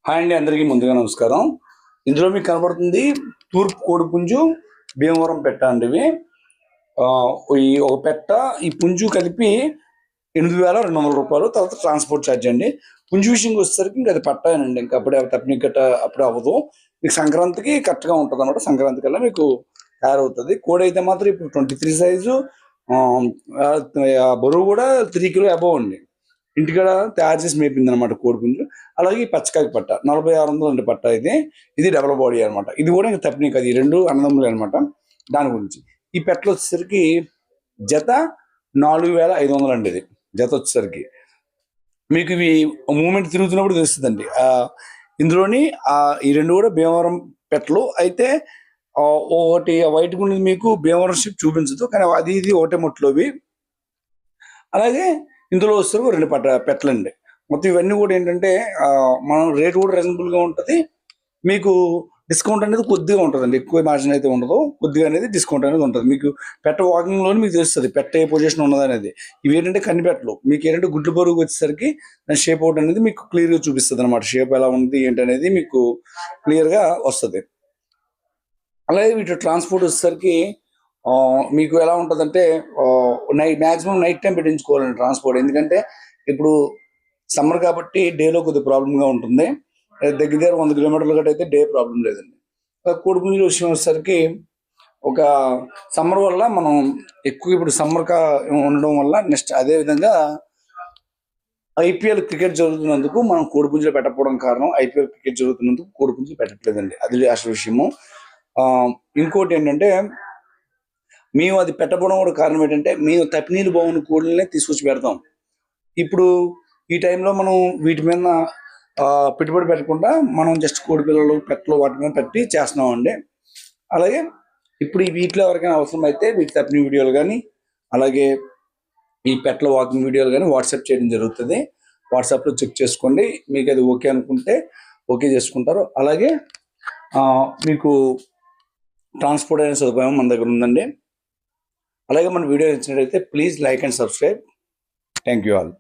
Hi అండి, అందరికీ ముందుగా నమస్కారం. ఇందులో మీకు కనబడుతుంది తూర్పు కోడిపుంజు, భీమవరం పెట్ట అండి. ఇవి ఈ ఒక పెట్ట ఈ పుంజు కలిపి 8,200 రూపాయలు. తర్వాత ట్రాన్స్పోర్ట్ ఛార్జ్ అండి. పుంజు విషయంకి వచ్చేసరికి ఇంకా అది పట్టానండి. ఇంకా అప్పుడే తప్పని గట్ట అప్పుడే అవ్వదు. మీకు సంక్రాంతికి కరెక్ట్గా ఉంటుంది అనమాట. సంక్రాంతి కల్లా మీకు తయారవుతుంది. కోడి అయితే మాత్రం ఇప్పుడు 23 సైజు, బరువు కూడా 3 కిలో అబవ్ అండి. ఇంటికాడ తయారు చేసి మేపింది అనమాట కోడిపుంజు. అలాగే ఈ పచ్చకాకి పట్ట 4600 అండి పట్ట. ఇది డబల్ బాడీ అనమాట. ఇది కూడా ఇంకా తప్పినీకి, అది 2 అన్నదమ్ములే అనమాట. దాని గురించి ఈ పెట్టలు వచ్చేసరికి జత 4500 అండి. ఇది జత వచ్చేసరికి మీకు ఇవి మూమెంట్ తిరుగుతున్నప్పుడు తెలుస్తుందండి. ఇందులోని ఈ 2 కూడా భీమవరం పెట్టలు అయితే. ఒకటి వైట్ గుండి మీకు భీమవరం షిప్ చూపించదు, కానీ అది ఇది ఒకటే మొట్టలోవి. అలాగే ఇందులో వస్తారు 2 పెట్టలండి. మొత్తం ఇవన్నీ కూడా ఏంటంటే మనం రేట్ కూడా రీజనబుల్గా ఉంటుంది. మీకు డిస్కౌంట్ అనేది కొద్దిగా ఉంటుందండి. ఎక్కువ మార్జిన్ అయితే ఉండదు, కొద్దిగా అనేది డిస్కౌంట్ అనేది ఉంటుంది. మీకు పెట్ట వాకింగ్లోనే మీకు తెలుస్తుంది పెట్ట ఏ పొజిషన్ ఉన్నది అనేది. ఇవి ఏంటంటే కనిపెట్టలు. మీకు ఏంటంటే గుడ్లు బరువు వచ్చేసరికి దాని షేప్ అవుట్ అనేది మీకు క్లియర్గా చూపిస్తుంది అనమాట. షేప్ ఎలా ఉంది ఏంటనేది మీకు క్లియర్గా వస్తుంది. అలాగే వీటి ట్రాన్స్పోర్ట్ వచ్చేసరికి మీకు ఎలా ఉంటుందంటే మ్యాక్సిమం నైట్ టైం పెట్టించుకోవాలండి ట్రాన్స్పోర్ట్. ఎందుకంటే ఇప్పుడు సమ్మర్ కాబట్టి డేలో కొద్దిగా ప్రాబ్లంగా ఉంటుంది. దగ్గర 100 కిలోమీటర్లు గట్ట అయితే డే ప్రాబ్లం లేదండి. కోడిపుంజుల విషయం వచ్చేసరికి ఒక సమ్మర్ వల్ల మనం ఎక్కువ ఇప్పుడు సమ్మర్ ఉండడం వల్ల నెక్స్ట్ అదే విధంగా ఐపీఎల్ క్రికెట్ జరుగుతున్నందుకు మనం కోడిపుంజులు పెట్టకపోవడం కారణం. ఐపీఎల్ క్రికెట్ జరుగుతున్నందుకు కోడిపుంజులు పెట్టట్లేదండి. అది అసలు విషయము. ఇంకోటి ఏంటంటే మేము అది పెట్టకపోవడం కూడా కారణం ఏంటంటే మేము తప్పినీళ్ళు బాగున్న కోళ్ళనే తీసుకొచ్చి పెడతాం. ఇప్పుడు ఈ టైంలో మనం వీటి మీద పెట్టుబడి పెట్టకుండా మనం జస్ట్ కోడి పిల్లలు పెట్టలు వాటి మీద పెట్టి చేస్తున్నామండి. అలాగే ఇప్పుడు ఈ వీటిలో ఎవరికైనా అవసరం అయితే వీటి తప్పిన వీడియోలు కానీ అలాగే ఈ పెట్టల వాకింగ్ వీడియోలు కానీ వాట్సాప్ చేయడం జరుగుతుంది. వాట్సాప్లో చెక్ చేసుకోండి. మీకు అది ఓకే అనుకుంటే ఓకే చేసుకుంటారు. అలాగే మీకు ట్రాన్స్పోర్ట్ అనే సదుపాయం మన దగ్గర ఉందండి. అలాగే మన వీడియో నచ్చినట్లయితే please like and subscribe. Thank you all.